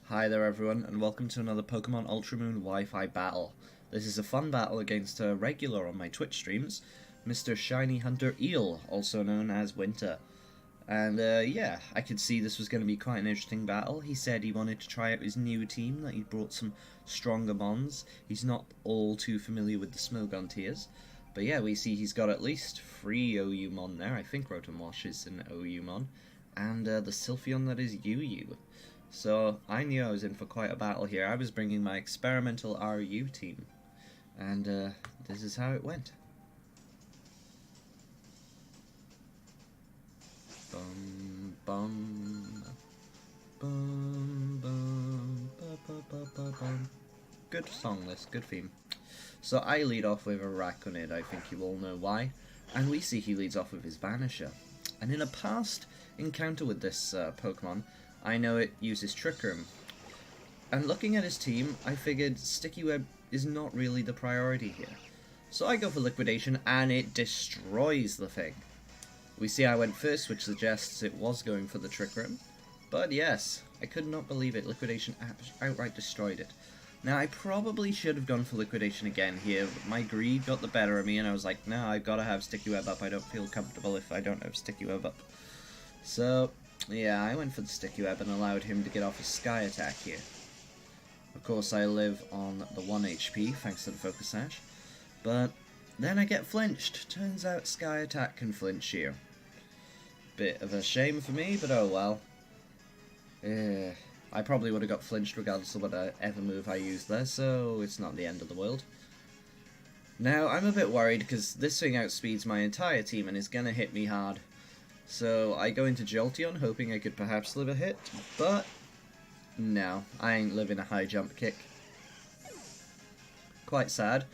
Hi there everyone, and welcome to another Pokemon Ultra Moon Wi-Fi battle. This is a fun battle against a regular on my Twitch streams, Mr. Shiny Hunter Eel, also known as Winter. And yeah, I could see this was going to be quite an interesting battle. He said he wanted to try out his new team, that he brought some stronger mons. He's not all too familiar with the Smogon tiers. But yeah, we see he's got at least 3 OU mon there. I think Rotom-Wash is an OU mon. And the Sylphion that is UU. So I knew I was in for quite a battle here. I was bringing my experimental RU team, and this is how it went. Bum bum bum bum ba, ba, ba, ba, bum. Good song list, good theme. So I lead off with a Araquanid, I think you all know why, and we see he leads off with his Vanisher. And in a past encounter with this Pokemon, I know it uses Trick Room. And looking at his team, I figured Sticky Web is not really the priority here. So I go for Liquidation, and it destroys the thing. We see I went first, which suggests it was going for the Trick Room. But yes, I could not believe it. Liquidation outright destroyed it. Now, I probably should have gone for Liquidation again here, but my greed got the better of me, and I was like, no, I've got to have Sticky Web up. I don't feel comfortable if I don't have Sticky Web up. So yeah, I went for the Sticky Web and allowed him to get off his Sky Attack here. Of course, I live on the 1 HP, thanks to the Focus Sash. But then I get flinched. Turns out Sky Attack can flinch here. Bit of a shame for me, but oh well. I probably would have got flinched regardless of whatever move I used there, so it's not the end of the world. Now, I'm a bit worried because this thing outspeeds my entire team and is gonna hit me hard. So I go into Jolteon, hoping I could perhaps live a hit, but no, I ain't living a high jump kick. Quite sad.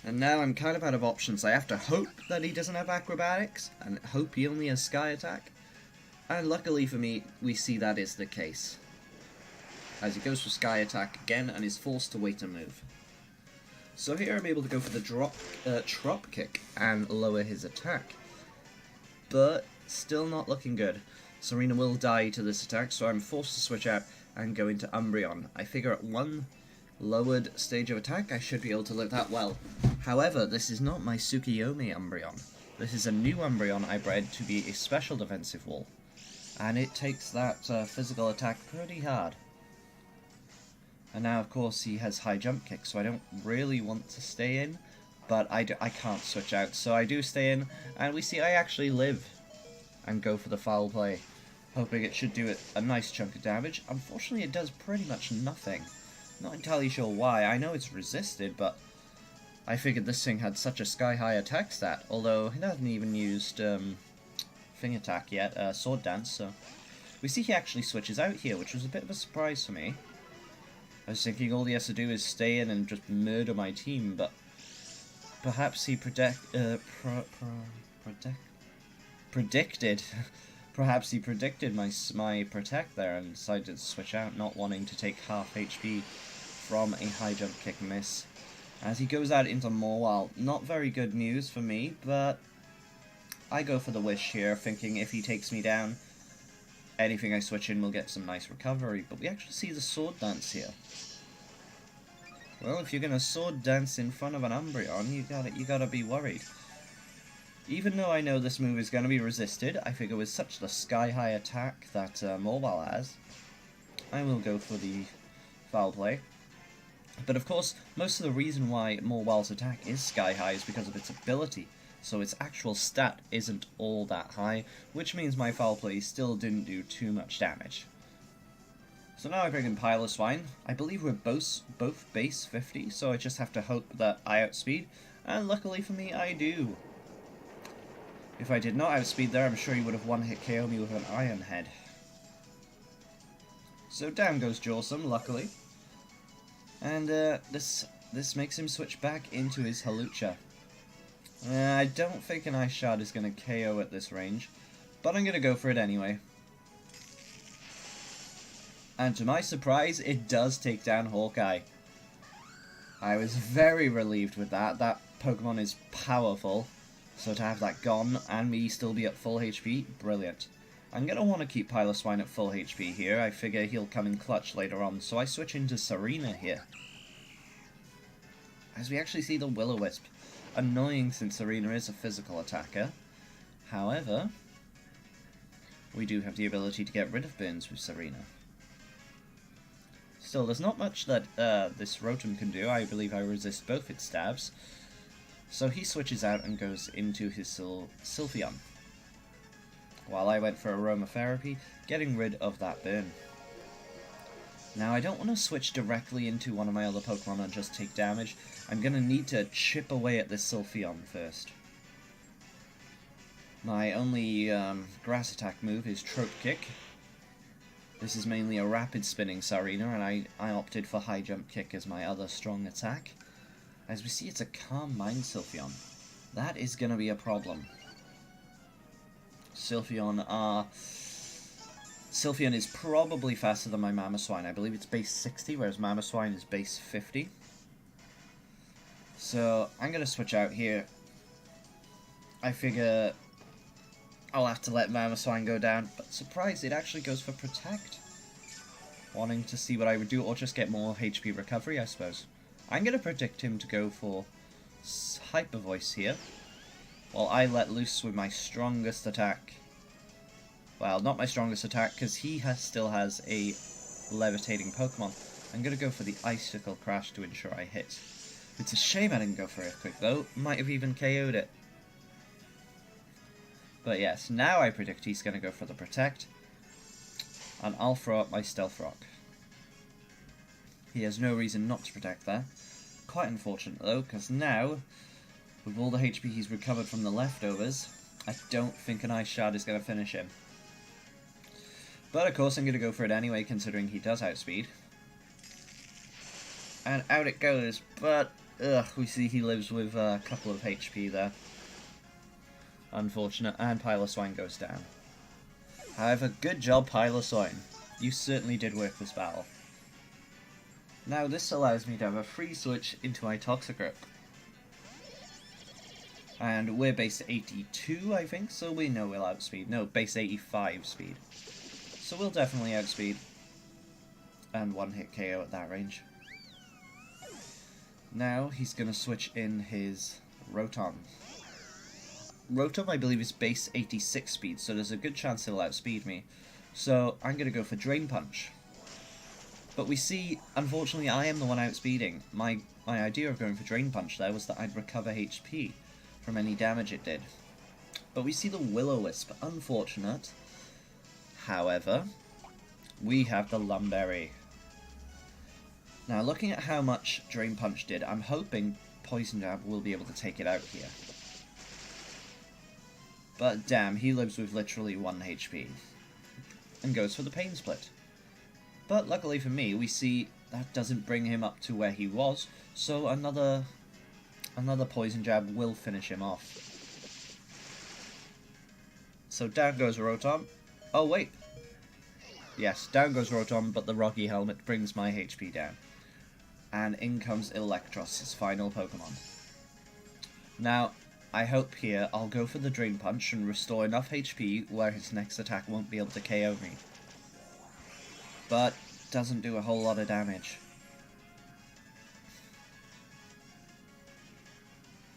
And now I'm kind of out of options. I have to hope that he doesn't have Acrobatics, and hope he only has Sky Attack. And luckily for me, we see that is the case, as he goes for Sky Attack again and is forced to wait a move. So here I'm able to go for the Trop Kick and lower his attack. But still not looking good. Serena will die to this attack, so I'm forced to switch out and go into Umbreon. I figure at one lowered stage of attack, I should be able to live that well. However, this is not my Tsukiyomi Umbreon. This is a new Umbreon I bred to be a special defensive wall. And it takes that physical attack pretty hard. And now, of course, he has high jump kick, so I don't really want to stay in. But I can't switch out, so I do stay in, and we see I actually live and go for the foul play, hoping it should do it a nice chunk of damage. Unfortunately, it does pretty much nothing. Not entirely sure why. I know it's resisted, but I figured this thing had such a sky-high attack stat, although it hasn't even used Thing Attack yet, Sword Dance, so we see he actually switches out here, which was a bit of a surprise for me. I was thinking all he has to do is stay in and just murder my team, but perhaps he predicted perhaps he predicted my Protect there and decided to switch out, not wanting to take half HP from a high jump kick miss. As he goes out into Mawile, not very good news for me, but I go for the Wish here, thinking if he takes me down, anything I switch in will get some nice recovery. But we actually see the Sword Dance here. Well, if you're gonna Sword Dance in front of an Umbreon, you gotta be worried. Even though I know this move is gonna be resisted, I figure with such the sky-high attack that Mawile has, I will go for the foul play. But of course, most of the reason why Mawile's attack is sky-high is because of its ability, so its actual stat isn't all that high, which means my foul play still didn't do too much damage. So now I bring in Piloswine. I believe we're both base 50, so I just have to hope that I outspeed, and luckily for me, I do. If I did not outspeed there, I'm sure he would have one-hit KO'd me with an Iron Head. So down goes Jawsum, luckily. And this makes him switch back into his Hawlucha. I don't think an Ice Shard is going to KO at this range, but I'm going to go for it anyway. And to my surprise, it does take down Hawkeye. I was very relieved with that. That Pokemon is powerful, so to have that gone and me still be at full HP, brilliant. I'm going to want to keep Piloswine at full HP here. I figure he'll come in clutch later on, so I switch into Serena here. As we actually see the Will-O-Wisp. Annoying since Serena is a physical attacker. However, we do have the ability to get rid of burns with Serena. Still, there's not much that this Rotom can do. I believe I resist both its stabs. So he switches out and goes into his Sylveon. While I went for Aromatherapy, getting rid of that burn. Now, I don't want to switch directly into one of my other Pokemon and just take damage. I'm going to need to chip away at this Sylveon first. My only grass attack move is Trope Kick. This is mainly a rapid spinning Serena, and I opted for High Jump Kick as my other strong attack. As we see, it's a Calm Mind Sylveon. That is going to be a problem. Sylveon is probably faster than my Mamoswine. I believe it's base 60, whereas Mamoswine is base 50. So, I'm going to switch out here. I figure I'll have to let Mamoswine go down, but surprised it actually goes for Protect. Wanting to see what I would do, or just get more HP recovery, I suppose. I'm going to predict him to go for Hyper Voice here, while I let loose with my strongest attack. Well, not my strongest attack, because he still has a levitating Pokemon. I'm going to go for the Icicle Crash to ensure I hit. It's a shame I didn't go for Earthquake, though. Might have even KO'd it. But yes, now I predict he's going to go for the Protect. And I'll throw up my Stealth Rock. He has no reason not to protect there. Quite unfortunate, though, because now, with all the HP he's recovered from the leftovers, I don't think an Ice Shard is going to finish him. But of course I'm going to go for it anyway, considering he does outspeed. And out it goes, but we see he lives with a couple of HP there. Unfortunate, and Piloswine goes down. However, good job Piloswine. You certainly did work this battle. Now this allows me to have a free switch into my Toxicroak. And we're base 82, I think, so we know we'll outspeed. No, base 85 speed. So we'll definitely outspeed. And one-hit KO at that range. Now he's going to switch in his Rotom. Rotom, I believe, is base 86 speed, so there's a good chance he'll outspeed me. So I'm going to go for Drain Punch. But we see, unfortunately, I am the one outspeeding. My idea of going for Drain Punch there was that I'd recover HP from any damage it did. But we see the Will-O-Wisp, unfortunate. However, we have the Lumberry. Now, looking at how much Drain Punch did, I'm hoping Poison Jab will be able to take it out here. But damn, he lives with literally 1 HP. And goes for the Pain Split. But luckily for me, we see that doesn't bring him up to where he was, so another Poison Jab will finish him off. So down goes Rotom. Oh wait. Yes, down goes Rotom, but the Rocky Helmet brings my HP down. And in comes Electros, his final Pokemon. Now, I hope here I'll go for the Drain Punch and restore enough HP where his next attack won't be able to KO me. But doesn't do a whole lot of damage.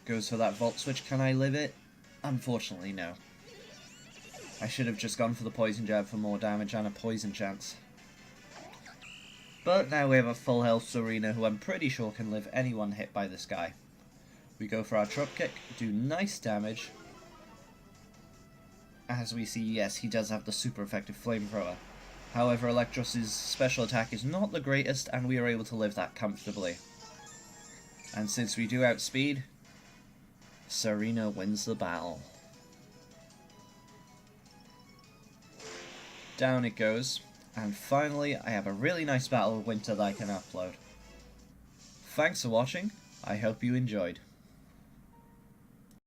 Goes for that Volt Switch. Can I live it? Unfortunately, no. I should have just gone for the Poison Jab for more damage and a poison chance. But now we have a full health Serena, who I'm pretty sure can live anyone hit by this guy. We go for our Trope Kick, do nice damage. As we see, yes, he does have the super effective Flamethrower. However, Electros' special attack is not the greatest, and we are able to live that comfortably. And since we do outspeed, Serena wins the battle. Down it goes, and finally I have a really nice battle of Winter that I can upload. Thanks for watching, I hope you enjoyed.